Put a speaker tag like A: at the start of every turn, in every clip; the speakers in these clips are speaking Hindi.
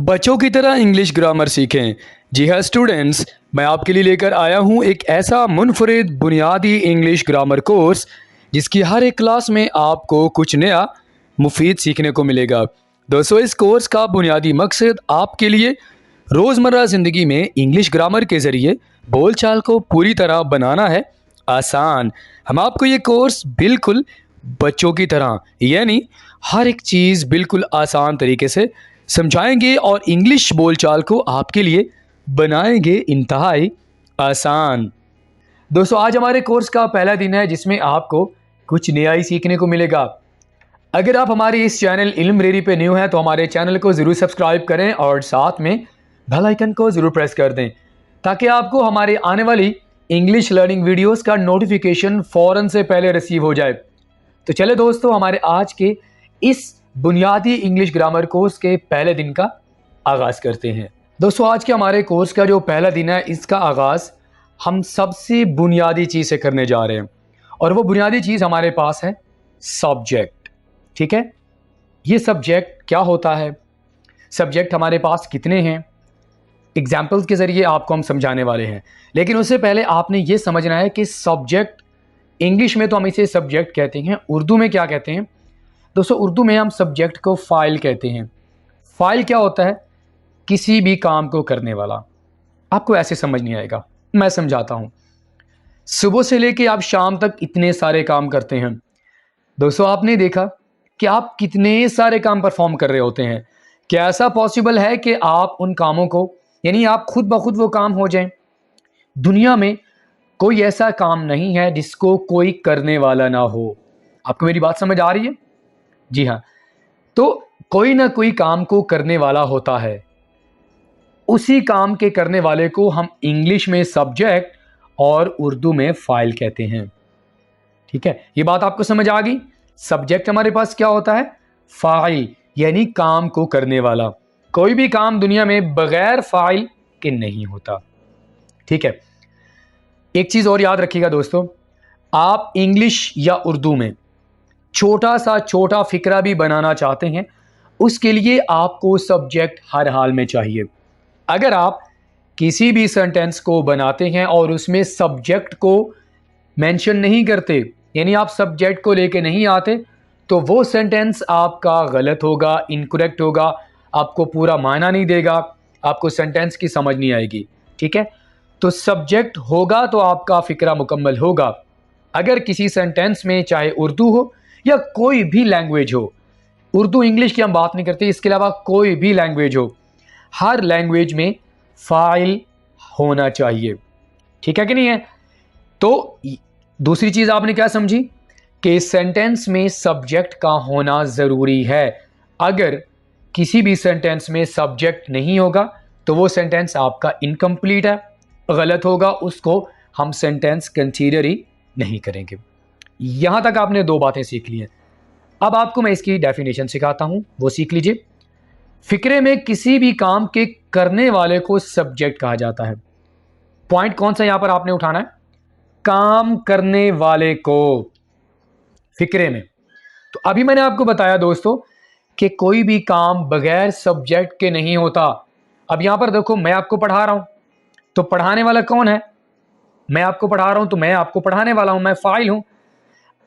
A: बच्चों की तरह इंग्लिश ग्रामर सीखें। जी हाँ स्टूडेंट्स, मैं आपके लिए लेकर आया हूँ एक ऐसा मुनफरिद बुनियादी इंग्लिश ग्रामर कोर्स जिसकी हर एक क्लास में आपको कुछ नया मुफीद सीखने को मिलेगा। दोस्तों, इस कोर्स का बुनियादी मकसद आपके लिए रोज़मर्रा ज़िंदगी में इंग्लिश ग्रामर के ज़रिए बोलचाल को पूरी तरह बनाना है आसान। हम आपको ये कोर्स बिल्कुल बच्चों की तरह यानी हर एक चीज़ बिल्कुल आसान तरीके से समझाएंगे और इंग्लिश बोलचाल को आपके लिए बनाएंगे इंतहाई आसान। दोस्तों, आज हमारे कोर्स का पहला दिन है जिसमें आपको कुछ नया ही सीखने को मिलेगा। अगर आप हमारे इस चैनल इल्म-रेरी पे न्यू हैं तो हमारे चैनल को ज़रूर सब्सक्राइब करें और साथ में बेल आइकन को ज़रूर प्रेस कर दें ताकि आपको हमारे आने वाली इंग्लिश लर्निंग वीडियोस का नोटिफिकेशन फ़ौरन से पहले रिसीव हो जाए। तो चले दोस्तों, हमारे आज के इस बुनियादी इंग्लिश ग्रामर कोर्स के पहले दिन का आगाज़ करते हैं। दोस्तों, आज के हमारे कोर्स का जो पहला दिन है इसका आगाज़ हम सबसे बुनियादी चीज़ से करने जा रहे हैं और वो बुनियादी चीज़ हमारे पास है सब्जेक्ट। ठीक है, ये सब्जेक्ट क्या होता है, सब्जेक्ट हमारे पास कितने हैं, एग्जाम्पल्स के ज़रिए आपको हम समझाने वाले हैं। लेकिन उससे पहले आपने ये समझना है कि सब्जेक्ट इंग्लिश में तो हम इसे सब्जेक्ट कहते हैं, उर्दू में क्या कहते हैं। दोस्तों, उर्दू में हम सब्जेक्ट को फ़ाइल कहते हैं। फ़ाइल क्या होता है? किसी भी काम को करने वाला। आपको ऐसे समझ नहीं आएगा, मैं समझाता हूँ। सुबह से लेके आप शाम तक इतने सारे काम करते हैं। दोस्तों, आपने देखा कि आप कितने सारे काम परफॉर्म कर रहे होते हैं। क्या ऐसा पॉसिबल है कि आप उन कामों को यानी आप खुद ब खुद वो काम हो जाएं? दुनिया में कोई ऐसा काम नहीं है जिसको कोई करने वाला ना हो। आपको मेरी बात समझ आ रही है? जी हाँ, तो कोई ना कोई काम को करने वाला होता है। उसी काम के करने वाले को हम इंग्लिश में सब्जेक्ट और उर्दू में फ़ाइल कहते हैं। ठीक है, ये बात आपको समझ आ गई। सब्जेक्ट हमारे पास क्या होता है? फ़ाइल यानी काम को करने वाला। कोई भी काम दुनिया में बगैर फ़ाइल के नहीं होता। ठीक है, एक चीज़ और याद रखिएगा दोस्तों, आप इंग्लिश या उर्दू में छोटा सा छोटा फ़िक्रा भी बनाना चाहते हैं, उसके लिए आपको सब्जेक्ट हर हाल में चाहिए। अगर आप किसी भी सेंटेंस को बनाते हैं और उसमें सब्जेक्ट को मेंशन नहीं करते, यानी आप सब्जेक्ट को लेके नहीं आते, तो वो सेंटेंस आपका गलत होगा, इनकरेक्ट होगा, आपको पूरा मायना नहीं देगा, आपको सेंटेंस की समझ नहीं आएगी। ठीक है, तो सब्जेक्ट होगा तो आपका फ़िक्रा मुकम्मल होगा। अगर किसी सेंटेंस में चाहे उर्दू हो या कोई भी लैंग्वेज हो, उर्दू इंग्लिश की हम बात नहीं करते, इसके अलावा कोई भी लैंग्वेज हो, हर लैंग्वेज में फ़ाइल होना चाहिए। ठीक है कि नहीं है? तो दूसरी चीज़ आपने क्या समझी कि सेंटेंस में सब्जेक्ट का होना ज़रूरी है। अगर किसी भी सेंटेंस में सब्जेक्ट नहीं होगा तो वो सेंटेंस आपका इनकम्प्लीट है, गलत होगा, उसको हम सेंटेंस कंसीडर ही नहीं करेंगे। यहाँ तक आपने दो बातें सीख ली हैं। अब आपको मैं इसकी डेफिनेशन सिखाता हूँ, वो सीख लीजिए। फ़िक्रे में किसी भी काम के करने वाले को सब्जेक्ट कहा जाता है। पॉइंट कौन सा यहाँ पर आपने उठाना है? काम करने वाले को फ़िक्रे में। तो अभी मैंने आपको बताया दोस्तों कि कोई भी काम बगैर सब्जेक्ट के नहीं होता। अब यहाँ पर देखो, मैं आपको पढ़ा रहा हूँ तो पढ़ाने वाला कौन है? मैं आपको पढ़ा रहा हूँ तो मैं आपको पढ़ाने वाला हूँ, मैं फ़ाइल हूँ।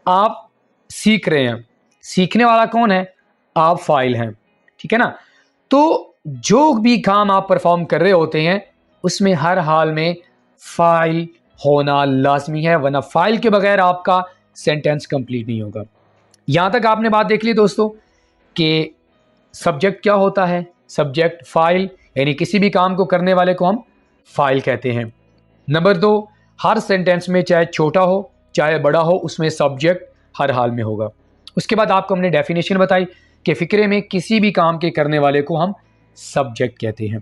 A: आप सीख रहे हैं, सीखने वाला कौन है? आप फ़ाइल हैं। ठीक है ना? तो जो भी काम आप परफॉर्म कर रहे होते हैं उसमें हर हाल में फ़ाइल होना लाजमी है, वरना फ़ाइल के बगैर आपका सेंटेंस कंप्लीट नहीं होगा। यहाँ तक आपने बात देख ली दोस्तों कि सब्जेक्ट क्या होता है? सब्जेक्ट फ़ाइल, यानी किसी भी काम को करने वाले को हम फ़ाइल कहते हैं। नंबर 2, हर सेंटेंस में चाहे छोटा हो चाहे बड़ा हो, उसमें सब्जेक्ट हर हाल में होगा। उसके बाद आपको हमने डेफिनेशन बताई कि फ़िक्रे में किसी भी काम के करने वाले को हम सब्जेक्ट कहते हैं।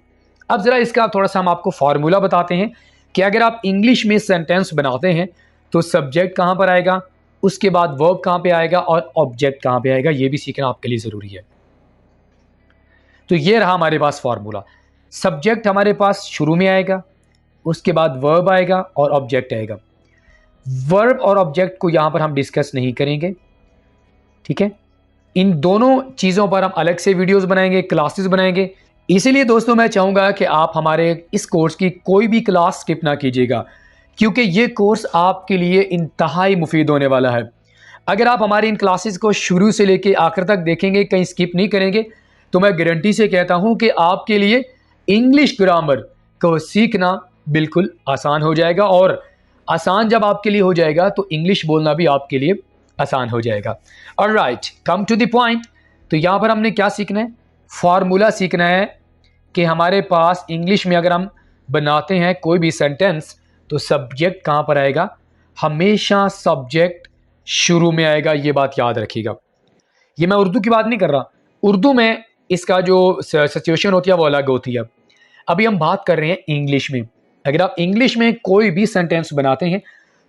A: अब ज़रा इसका थोड़ा सा हम आपको फार्मूला बताते हैं कि अगर आप इंग्लिश में सेंटेंस बनाते हैं तो सब्जेक्ट कहाँ पर आएगा, उसके बाद वर्ब कहाँ पे आएगा और ऑब्जेक्ट कहाँ पे आएगा, ये भी सीखना आपके लिए ज़रूरी है। तो ये रहा हमारे पास फार्मूला। सब्जेक्ट हमारे पास शुरू में आएगा, उसके बाद वर्ब आएगा और ऑब्जेक्ट आएगा। वर्ब और ऑब्जेक्ट को यहाँ पर हम डिस्कस नहीं करेंगे। ठीक है, इन दोनों चीज़ों पर हम अलग से वीडियोस बनाएंगे, क्लासेस बनाएंगे। इसीलिए दोस्तों मैं चाहूँगा कि आप हमारे इस कोर्स की कोई भी क्लास स्किप ना कीजिएगा, क्योंकि ये कोर्स आपके लिए इंतहाई मुफीद होने वाला है। अगर आप हमारी इन क्लासेस को शुरू से लेके आखिर तक देखेंगे, कहीं स्किप नहीं करेंगे, तो मैं गारंटी से कहता हूँ कि आपके लिए इंग्लिश ग्रामर को सीखना बिल्कुल आसान हो जाएगा, और आसान जब आपके लिए हो जाएगा तो इंग्लिश बोलना भी आपके लिए आसान हो जाएगा। Alright, come to the point. तो यहाँ पर हमने क्या सीखना है? फार्मूला सीखना है कि हमारे पास इंग्लिश में अगर हम बनाते हैं कोई भी सेंटेंस, तो सब्जेक्ट कहाँ पर आएगा? हमेशा सब्जेक्ट शुरू में आएगा। ये बात याद रखिएगा। ये मैं उर्दू की बात नहीं कर रहा, उर्दू में इसका जो सिचुएशन होती है वो अलग होती है। अभी हम बात कर रहे हैं इंग्लिश में। अगर आप इंग्लिश में कोई भी सेंटेंस बनाते हैं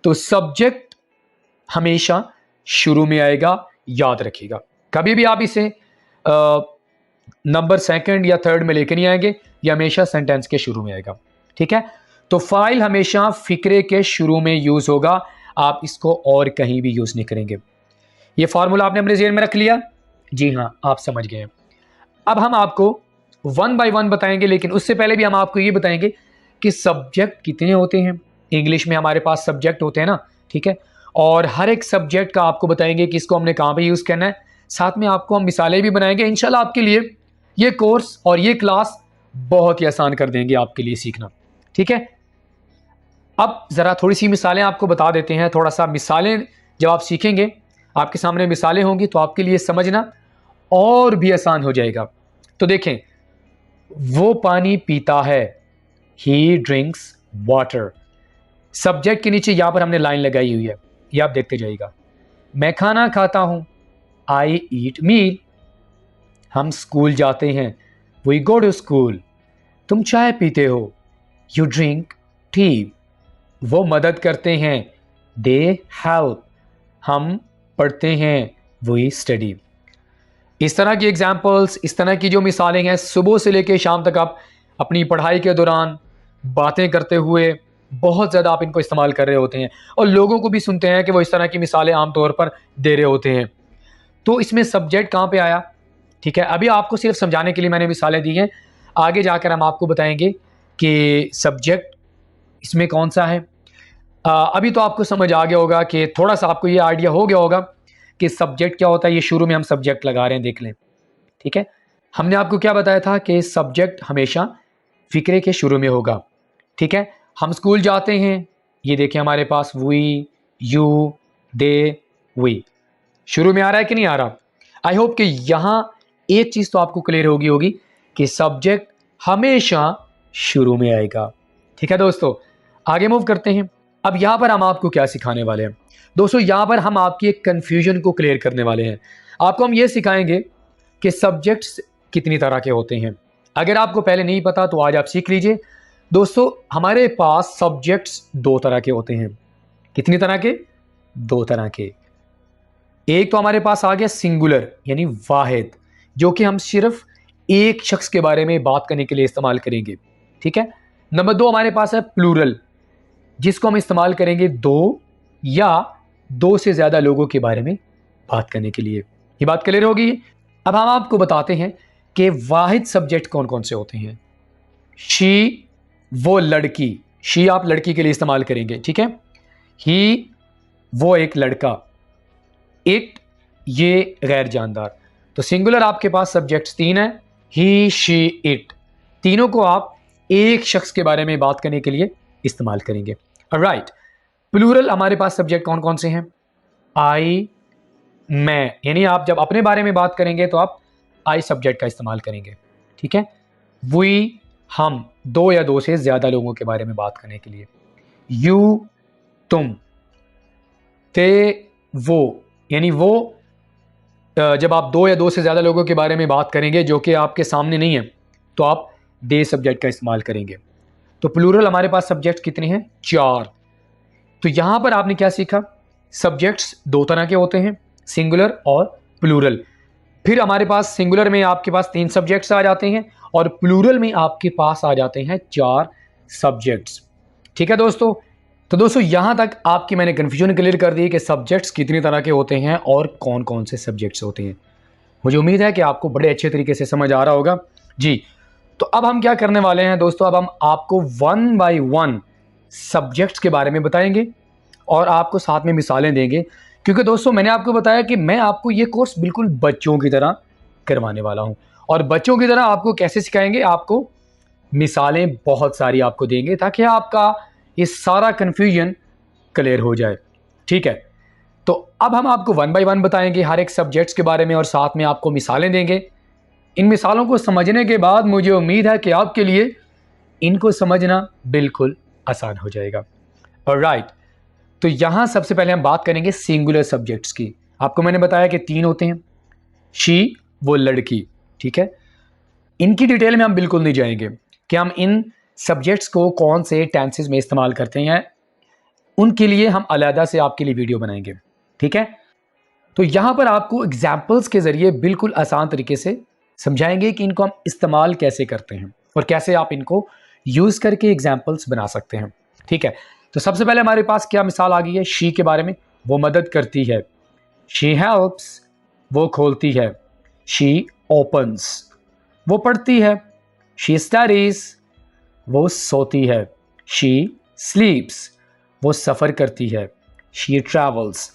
A: तो सब्जेक्ट हमेशा शुरू में आएगा, याद रखिएगा। कभी भी आप इसे नंबर सेकंड या थर्ड में लेकर नहीं आएंगे, ये हमेशा सेंटेंस के शुरू में आएगा। ठीक है, तो फाइल हमेशा फिक्रे के शुरू में यूज होगा, आप इसको और कहीं भी यूज नहीं करेंगे। ये फार्मूला आपने अपने ज़हन में रख लिया? जी हाँ, आप समझ गए। अब हम आपको वन बाय वन बताएंगे, लेकिन उससे पहले भी हम आपको ये बताएंगे कि सब्जेक्ट कितने होते हैं। इंग्लिश में हमारे पास सब्जेक्ट होते हैं ना, ठीक है, और हर एक सब्जेक्ट का आपको बताएंगे कि इसको हमने कहाँ पे यूज़ करना है। साथ में आपको हम मिसालें भी बनाएंगे। इंशाल्लाह आपके लिए ये कोर्स और ये क्लास बहुत ही आसान कर देंगे आपके लिए सीखना। ठीक है, अब ज़रा थोड़ी सी मिसालें आपको बता देते हैं। थोड़ा सा मिसालें जब आप सीखेंगे, आपके सामने मिसालें होंगी, तो आपके लिए समझना और भी आसान हो जाएगा। तो देखें, वो पानी पीता है, ही ड्रिंक्स वाटर। सब्जेक्ट के नीचे यहाँ पर हमने लाइन लगाई हुई है, ये आप देखते जाइएगा। मैं खाना खाता हूँ, आई ईट मील। हम स्कूल जाते हैं, वी गो टू स्कूल। तुम चाय पीते हो, यू ड्रिंक टी। वो मदद करते हैं, दे हेल्प। हम पढ़ते हैं, वी स्टडी। इस तरह की एग्जाम्पल्स, इस तरह की जो मिसालें हैं, सुबह से लेकर शाम तक आप अपनी पढ़ाई के दौरान बातें करते हुए बहुत ज़्यादा आप इनको इस्तेमाल कर रहे होते हैं, और लोगों को भी सुनते हैं कि वो इस तरह की मिसालें आमतौर पर दे रहे होते हैं। तो इसमें सब्जेक्ट कहाँ पे आया? ठीक है, अभी आपको सिर्फ समझाने के लिए मैंने मिसालें दी हैं, आगे जाकर हम आपको बताएंगे कि सब्जेक्ट इसमें कौन सा है। अभी तो आपको समझ आ गया होगा कि थोड़ा सा आपको ये आइडिया हो गया होगा कि सब्जेक्ट क्या होता है। ये शुरू में हम सब्जेक्ट लगा रहे हैं, देख लें। ठीक है, हमने आपको क्या बताया था कि सब्जेक्ट हमेशा फिक्रे के शुरू में होगा। ठीक है, हम स्कूल जाते हैं, ये देखिए हमारे पास वी, यू, दे, वी शुरू में आ रहा है कि नहीं आ रहा? आई होप कि यहाँ एक चीज़ तो आपको क्लियर होगी कि सब्जेक्ट हमेशा शुरू में आएगा। ठीक है दोस्तों, आगे मूव करते हैं। अब यहाँ पर हम आपको क्या सिखाने वाले हैं दोस्तों? यहाँ पर हम आपकी एक कन्फ्यूजन को क्लियर करने वाले हैं। आपको हम ये सिखाएंगे कि सब्जेक्ट्स कितनी तरह के होते हैं। अगर आपको पहले नहीं पता तो आज आप सीख लीजिए। दोस्तों, हमारे पास सब्जेक्ट्स दो तरह के होते हैं। कितनी तरह के? दो तरह के। एक तो हमारे पास आ गया सिंगुलर, यानी वाहिद, जो कि हम सिर्फ एक शख्स के बारे में बात करने के लिए इस्तेमाल करेंगे। ठीक है, नंबर दो हमारे पास है प्लूरल, जिसको हम इस्तेमाल करेंगे दो या दो से ज़्यादा लोगों के बारे में बात करने के लिए। ये बात क्लियर होगी? अब हम आपको बताते हैं कि वाहिद सब्जेक्ट कौन कौन से होते हैं। शी, वो लड़की, शी आप लड़की के लिए इस्तेमाल करेंगे। ठीक है, ही, वो एक लड़का। इट, ये गैर जानदार। तो सिंगुलर आपके पास सब्जेक्ट्स तीन है, ही, शी, इट। तीनों को आप एक शख्स के बारे में बात करने के लिए इस्तेमाल करेंगे। राइट, प्लूरल हमारे पास सब्जेक्ट कौन कौन से हैं? आई, मैं, यानी आप जब अपने बारे में बात करेंगे तो आप आई सब्जेक्ट का इस्तेमाल करेंगे। ठीक है, वी, हम, दो या दो से ज़्यादा लोगों के बारे में बात करने के लिए। यू, तुम। ते, वो, यानी वो जब आप दो या दो से ज़्यादा लोगों के बारे में बात करेंगे जो कि आपके सामने नहीं है, तो आप दे सब्जेक्ट का इस्तेमाल करेंगे। तो प्लूरल हमारे पास सब्जेक्ट कितने हैं? चार। तो यहाँ पर आपने क्या सीखा? सब्जेक्ट्स दो तरह के होते हैं, सिंगुलर और प्लूरल। फिर हमारे पास सिंगुलर में आपके पास तीन सब्जेक्ट्स आ जाते हैं और प्लूरल में आपके पास आ जाते हैं चार सब्जेक्ट्स। ठीक है दोस्तों, तो दोस्तों यहाँ तक आपकी मैंने कन्फ्यूजन क्लियर कर दी कि सब्जेक्ट्स कितनी तरह के होते हैं और कौन कौन से सब्जेक्ट्स होते हैं। मुझे उम्मीद है कि आपको बड़े अच्छे तरीके से समझ आ रहा होगा। जी, तो अब हम क्या करने वाले हैं दोस्तों, अब हम आपको 1 बाय 1 सब्जेक्ट्स के बारे में बताएंगे और आपको साथ में मिसालें देंगे, क्योंकि दोस्तों मैंने आपको बताया कि मैं आपको ये कोर्स बिल्कुल बच्चों की तरह करवाने वाला हूं। और बच्चों की तरह आपको कैसे सिखाएंगे, आपको मिसालें बहुत सारी आपको देंगे ताकि आपका ये सारा कन्फ्यूजन क्लियर हो जाए। ठीक है, तो अब हम आपको 1 बाय 1 बताएंगे हर एक सब्जेक्ट्स के बारे में और साथ में आपको मिसालें देंगे। इन मिसालों को समझने के बाद मुझे उम्मीद है कि आपके लिए इनको समझना बिल्कुल आसान हो जाएगा। ऑलराइट, तो यहां सबसे पहले हम बात करेंगे सिंगुलर सब्जेक्ट्स की। आपको मैंने बताया कि 3 होते हैं। शी, वो लड़की, ठीक है। इनकी डिटेल में हम बिल्कुल नहीं जाएंगे कि हम इन सब्जेक्ट्स को कौन से टेंसेस में इस्तेमाल करते हैं, उनके लिए हम अलहदा से आपके लिए वीडियो बनाएंगे। ठीक है, तो यहां पर आपको एग्जाम्पल्स के जरिए बिल्कुल आसान तरीके से समझाएंगे कि इनको हम इस्तेमाल कैसे करते हैं और कैसे आप इनको यूज करके एग्जाम्पल्स बना सकते हैं। ठीक है, तो सबसे पहले हमारे पास क्या मिसाल आ गई है शी के बारे में। वो मदद करती है, शी हेल्प्स, वो खोलती है, शी ओपन्स, वो पढ़ती है, शी स्टडीज, वो सोती है, शी स्लीप्स, वो सफ़र करती है, शी ट्रैवल्स।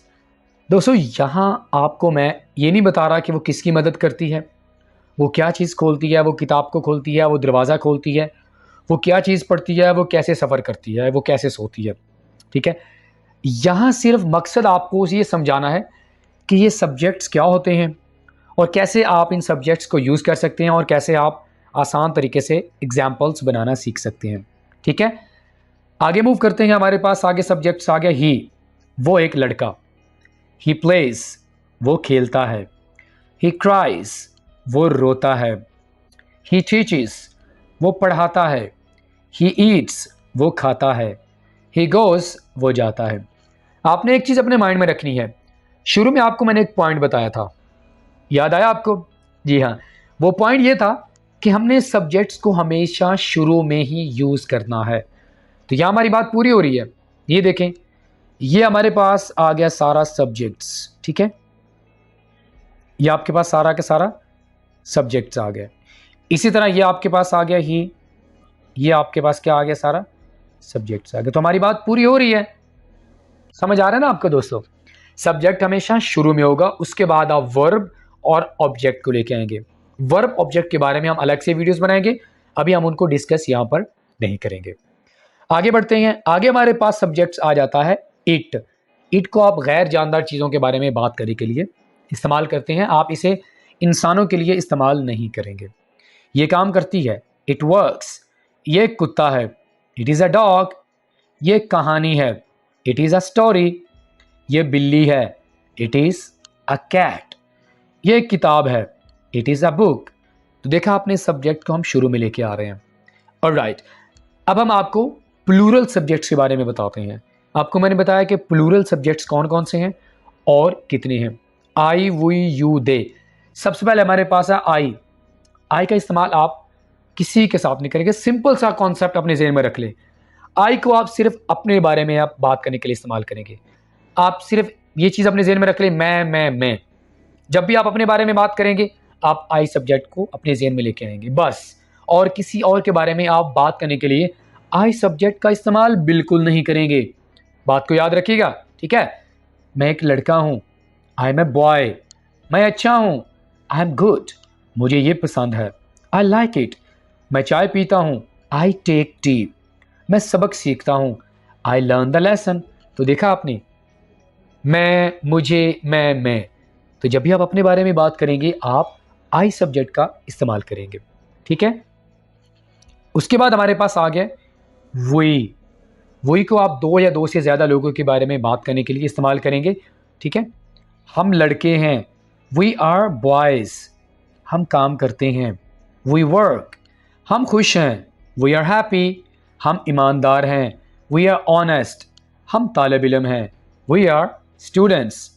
A: दोस्तों यहाँ आपको मैं ये नहीं बता रहा कि वो किसकी मदद करती है, वो क्या चीज़ खोलती है, वो किताब को खोलती है, वो दरवाज़ा खोलती है, वो क्या चीज़ पढ़ती है, वो कैसे सफ़र करती है, वो कैसे सोती है। ठीक है, यहाँ सिर्फ मकसद आपको ये समझाना है कि ये सब्जेक्ट्स क्या होते हैं और कैसे आप इन सब्जेक्ट्स को यूज़ कर सकते हैं और कैसे आप आसान तरीके से एग्जाम्पल्स बनाना सीख सकते हैं। ठीक है, आगे मूव करते हैं। हमारे पास आगे सब्जेक्ट्स आ गया ही, वो एक लड़का, ही प्लेज, वो खेलता है, ही क्राइज, वो रोता है, ही टीचेस, वो पढ़ाता है, ही ईट्स, वो खाता है, ही गोज, वो जाता है। आपने एक चीज़ अपने माइंड में रखनी है, शुरू में आपको मैंने एक पॉइंट बताया था, याद आया आपको? जी हाँ, वो पॉइंट ये था कि हमने सब्जेक्ट्स को हमेशा शुरू में ही यूज़ करना है। तो यहाँ हमारी बात पूरी हो रही है। ये देखें, ये हमारे पास आ गया सारा सब्जेक्ट्स। ठीक है, ये आपके पास सारा का सारा सब्जेक्ट्स आ गया। इसी तरह ये आपके पास आ गया ही, ये आपके पास क्या आ गया, सारा सब्जेक्ट्स आ गया। तो हमारी बात पूरी हो रही है। समझ आ रहा है ना आपको दोस्तों? सब्जेक्ट हमेशा शुरू में होगा, उसके बाद आप वर्ब और ऑब्जेक्ट को लेके आएंगे। वर्ब ऑब्जेक्ट के बारे में हम अलग से वीडियोस बनाएंगे, अभी हम उनको डिस्कस यहाँ पर नहीं करेंगे। आगे बढ़ते हैं। आगे हमारे पास सब्जेक्ट्स आ जाता है इट। इट को आप गैर जानदार चीज़ों के बारे में बात करने के लिए इस्तेमाल करते हैं, आप इसे इंसानों के लिए इस्तेमाल नहीं करेंगे। ये काम करती है, इट वर्क्स, ये एक कुत्ता है, इट इज़ अ डॉग, ये एक कहानी है, इट इज़ अ स्टोरी, ये बिल्ली है, इट इज़ अ कैट, ये एक किताब है, इट इज़ अ बुक। तो देखा आपने, सब्जेक्ट को हम शुरू में लेके आ रहे हैं। ऑलराइट, अब हम आपको प्लूरल सब्जेक्ट्स के बारे में बताते हैं। आपको मैंने बताया कि प्लूरल सब्जेक्ट्स कौन कौन से हैं और कितने हैं। आई, वी, यू, दे। सबसे पहले हमारे पास है आई। आई का इस्तेमाल आप किसी के साथ नहीं करेंगे। सिंपल सा कॉन्सेप्ट अपने ज़हन में रख लें। आई को आप सिर्फ अपने बारे में आप बात करने के लिए इस्तेमाल करेंगे। आप सिर्फ ये चीज़ अपने ज़हन में रख लें, मैं। जब भी आप अपने बारे में बात करेंगे, आप आई सब्जेक्ट को अपने ज़हन में लेके आएंगे बस। और किसी और के बारे में आप बात करने के लिए आई सब्जेक्ट का इस्तेमाल बिल्कुल नहीं करेंगे। बात को याद रखिएगा, ठीक है? मैं एक लड़का हूँ, आई एम ए बॉय। मैं अच्छा हूँ, आई एम गुड, मुझे ये पसंद है, आई लाइक इट। मैं चाय पीता हूँ, आई टेक टी। मैं सबक सीखता हूँ, आई लर्न द लेसन। तो देखा आपने, मैं, मुझे, मैं। तो जब भी आप अपने बारे में बात करेंगे, आप आई सब्जेक्ट का इस्तेमाल करेंगे। ठीक है, उसके बाद हमारे पास आ गया वही। वही को आप दो या दो से ज़्यादा लोगों के बारे में बात करने के लिए इस्तेमाल करेंगे। ठीक है, हम लड़के हैं, वी आर बॉयज़, हम काम करते हैं, वी वर्क, हम खुश हैं, वी आर हैप्पी, हम ईमानदार हैं, वी आर ऑनेस्ट, हम तालिब इल्म हैं, वी आर स्टूडेंट्स।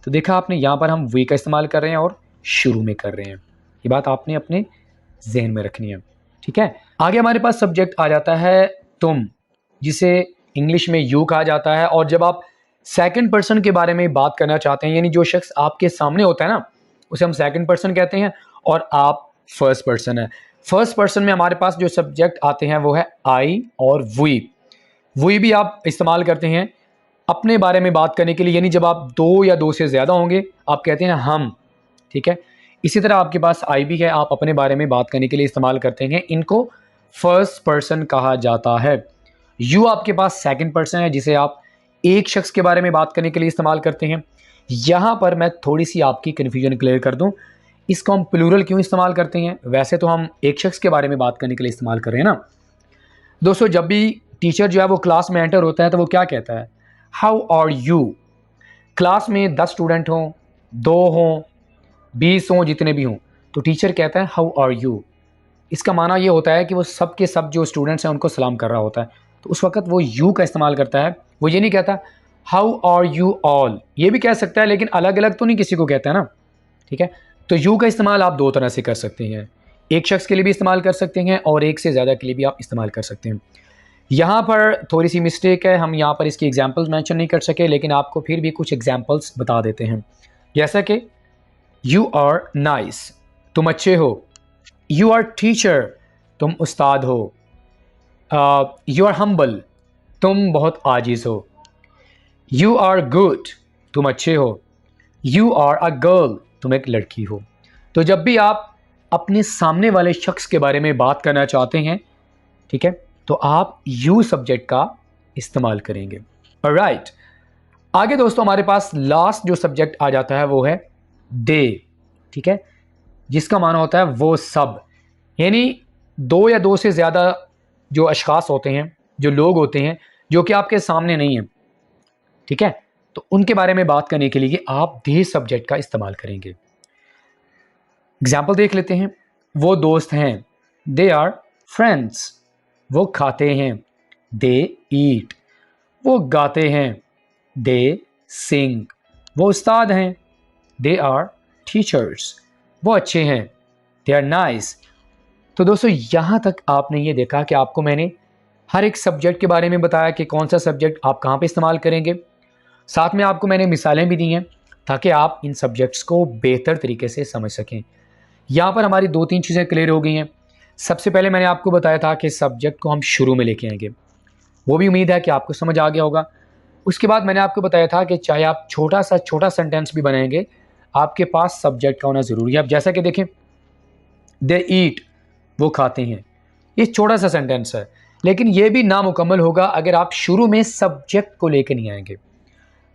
A: तो देखा आपने, यहाँ पर हम वी का इस्तेमाल कर रहे हैं और शुरू में कर रहे हैं। ये बात आपने अपने जहन में रखनी है। ठीक है, आगे हमारे पास सब्जेक्ट आ जाता है तुम, जिसे इंग्लिश में यू कहा जाता है। और जब आप सेकंड पर्सन के बारे में बात करना चाहते हैं, यानी जो शख्स आपके सामने होता है ना, उसे हम सेकंड पर्सन कहते हैं और आप फर्स्ट पर्सन है। फर्स्ट पर्सन में हमारे पास जो सब्जेक्ट आते हैं वो है आई और वी भी आप इस्तेमाल करते हैं अपने बारे में बात करने के लिए, यानी जब आप दो या दो से ज़्यादा होंगे आप कहते हैं हम, ठीक है। इसी तरह आपके पास आई भी है, आप अपने बारे में बात करने के लिए इस्तेमाल करते हैं, इनको फर्स्ट पर्सन कहा जाता है। यू आपके पास सेकंड पर्सन है, जिसे आप एक शख्स के बारे में बात करने के लिए इस्तेमाल करते हैं। यहाँ पर मैं थोड़ी सी आपकी कन्फ्यूजन क्लियर कर दूँ, इसको हम प्लूरल क्यों इस्तेमाल करते हैं? वैसे तो हम एक शख्स के बारे में बात करने के लिए इस्तेमाल कर रहे हैं ना। दोस्तों, जब भी टीचर जो है वो क्लास में एंटर होता है तो वो क्या कहता है? How are you. क्लास में 10 स्टूडेंट हों, 2 हों, 20 हों, जितने भी हों, तो टीचर कहता है हाउ आर यू। इसका माना ये होता है कि वो सब के सब जो स्टूडेंट्स हैं उनको सलाम कर रहा होता है, तो उस वक्त वो यू का इस्तेमाल करता है। वो ये नहीं कहता हाउ आर यू ऑल, ये भी कह सकता है लेकिन अलग अलग तो नहीं किसी को कहता है ना, ठीक है। तो यू का इस्तेमाल आप दो तरह से कर सकते हैं, एक शख्स के लिए भी इस्तेमाल कर सकते हैं और एक से ज़्यादा के लिए भी आप इस्तेमाल कर सकते हैं। यहाँ पर थोड़ी सी मिस्टेक है, हम यहाँ पर इसकी एग्जांपल्स मेंशन नहीं कर सके, लेकिन आपको फिर भी कुछ एग्जांपल्स बता देते हैं। जैसा कि यू आर नाइस, तुम अच्छे हो। यू आर टीचर, तुम उस्ताद हो। यू आर हम्बल, तुम बहुत आजिज़ हो। यू आर गुड, तुम अच्छे हो। यू आर अ गर्ल, तुम एक लड़की हो। तो जब भी आप अपने सामने वाले शख्स के बारे में बात करना चाहते हैं, ठीक है, तो आप यू सब्जेक्ट का इस्तेमाल करेंगे। ऑलराइट, आगे दोस्तों हमारे पास लास्ट जो सब्जेक्ट आ जाता है वो है दे, ठीक है, जिसका माना होता है वो सब, यानी दो या दो से ज़्यादा जो अशखास होते हैं, जो लोग होते हैं जो कि आपके सामने नहीं हैं, ठीक है, तो उनके बारे में बात करने के लिए आप दे सब्जेक्ट का इस्तेमाल करेंगे। एग्जाम्पल देख लेते हैं। वो दोस्त हैं, दे आर फ्रेंड्स। वो खाते हैं, दे ईट। वो गाते हैं, दे सिंग। वो उस्ताद हैं, दे आर टीचर्स। वो अच्छे हैं, दे आर नाइस। तो दोस्तों, यहाँ तक आपने ये देखा कि आपको मैंने हर एक सब्जेक्ट के बारे में बताया कि कौन सा सब्जेक्ट आप कहाँ पे इस्तेमाल करेंगे। साथ में आपको मैंने मिसालें भी दी हैं ताकि आप इन सब्जेक्ट्स को बेहतर तरीके से समझ सकें। यहाँ पर हमारी 2-3 चीज़ें क्लियर हो गई हैं। सबसे पहले मैंने आपको बताया था कि सब्जेक्ट को हम शुरू में लेके आएंगे, वो भी उम्मीद है कि आपको समझ आ गया होगा। उसके बाद मैंने आपको बताया था कि चाहे आप छोटा सेंटेंस भी बनाएंगे, आपके पास सब्जेक्ट का होना ज़रूरी है। अब जैसा कि देखें, दे ईट, वो खाते हैं, ये छोटा सा सेंटेंस है, लेकिन ये भी नामुकम्मल होगा अगर आप शुरू में सब्जेक्ट को लेकर नहीं आएंगे।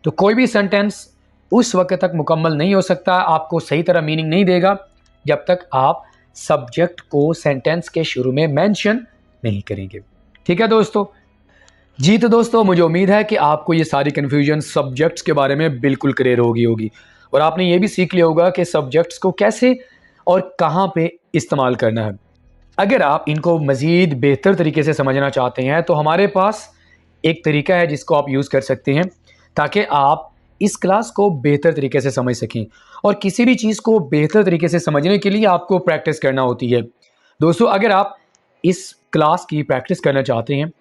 A: तो कोई भी सेंटेंस उस वक्त तक मुकम्मल नहीं हो सकता, आपको सही तरह मीनिंग नहीं देगा जब तक आप सब्जेक्ट को सेंटेंस के शुरू में मेंशन नहीं करेंगे। ठीक है दोस्तों जी। तो दोस्तों, मुझे उम्मीद है कि आपको ये सारी कन्फ्यूजन सब्जेक्ट्स के बारे में बिल्कुल क्लियर होगी और आपने ये भी सीख लिया होगा कि सब्जेक्ट्स को कैसे और कहाँ पे इस्तेमाल करना है। अगर आप इनको मज़ीद बेहतर तरीके से समझना चाहते हैं तो हमारे पास एक तरीका है जिसको आप यूज़ कर सकते हैं ताकि आप इस क्लास को बेहतर तरीके से समझ सकें। और किसी भी चीज़ को बेहतर तरीके से समझने के लिए आपको प्रैक्टिस करना होती है। दोस्तों, अगर आप इस क्लास की प्रैक्टिस करना चाहते हैं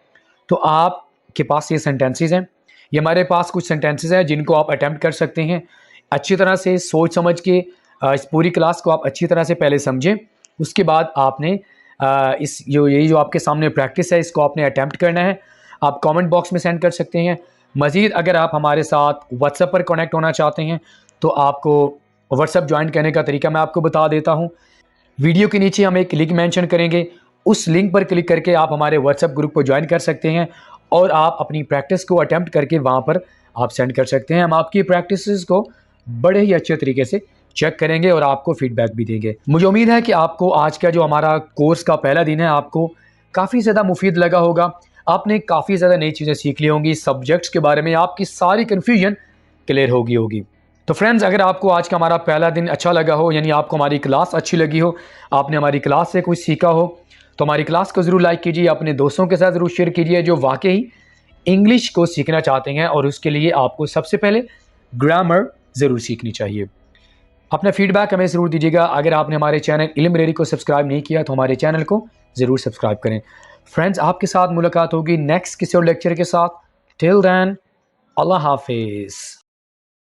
A: तो आपके पास ये सेंटेंसेस हैं, ये हमारे पास कुछ सेंटेंसेस हैं जिनको आप अटैम्प्ट कर सकते हैं। अच्छी तरह से सोच समझ के इस पूरी क्लास को आप अच्छी तरह से पहले समझें। उसके बाद आपने यही जो आपके सामने प्रैक्टिस है इसको आपने अटैम्प्ट करना है। आप कमेंट बॉक्स में सेंड कर सकते हैं। मज़ीद अगर आप हमारे साथ व्हाट्सएप पर कनेक्ट होना चाहते हैं तो आपको व्हाट्सएप ज्वाइन करने का तरीका मैं आपको बता देता हूं। वीडियो के नीचे हम एक लिंक मेंशन करेंगे, उस लिंक पर क्लिक करके आप हमारे व्हाट्सएप ग्रुप को ज्वाइन कर सकते हैं और आप अपनी प्रैक्टिस को अटैम्प्ट करके वहां पर आप सेंड कर सकते हैं। हम आपकी प्रैक्टिस को बड़े ही अच्छे तरीके से चेक करेंगे और आपको फीडबैक भी देंगे। मुझे उम्मीद है कि आपको आज का जो हमारा कोर्स का पहला दिन है आपको काफ़ी ज़्यादा मुफीद लगा होगा। आपने काफ़ी ज़्यादा नई चीज़ें सीख ली होंगी, सब्जेक्ट्स के बारे में आपकी सारी कन्फ्यूजन क्लियर होगी। तो फ्रेंड्स, अगर आपको आज का हमारा पहला दिन अच्छा लगा हो, यानी आपको हमारी क्लास अच्छी लगी हो, आपने हमारी क्लास से कुछ सीखा हो, तो हमारी क्लास को ज़रूर लाइक कीजिए, अपने दोस्तों के साथ ज़रूर शेयर कीजिए जो वाकई इंग्लिश को सीखना चाहते हैं और उसके लिए आपको सबसे पहले ग्रामर ज़रूर सीखनी चाहिए। अपना फीडबैक हमें ज़रूर दीजिएगा। अगर आपने हमारे चैनल इल्म रेडी को सब्सक्राइब नहीं किया तो हमारे चैनल को ज़रूर सब्सक्राइब करें। फ्रेंड्स, आपके साथ मुलाकात होगी नेक्स्ट किसी और लेक्चर के साथ। टिल देन, अल्लाह हाफिज़।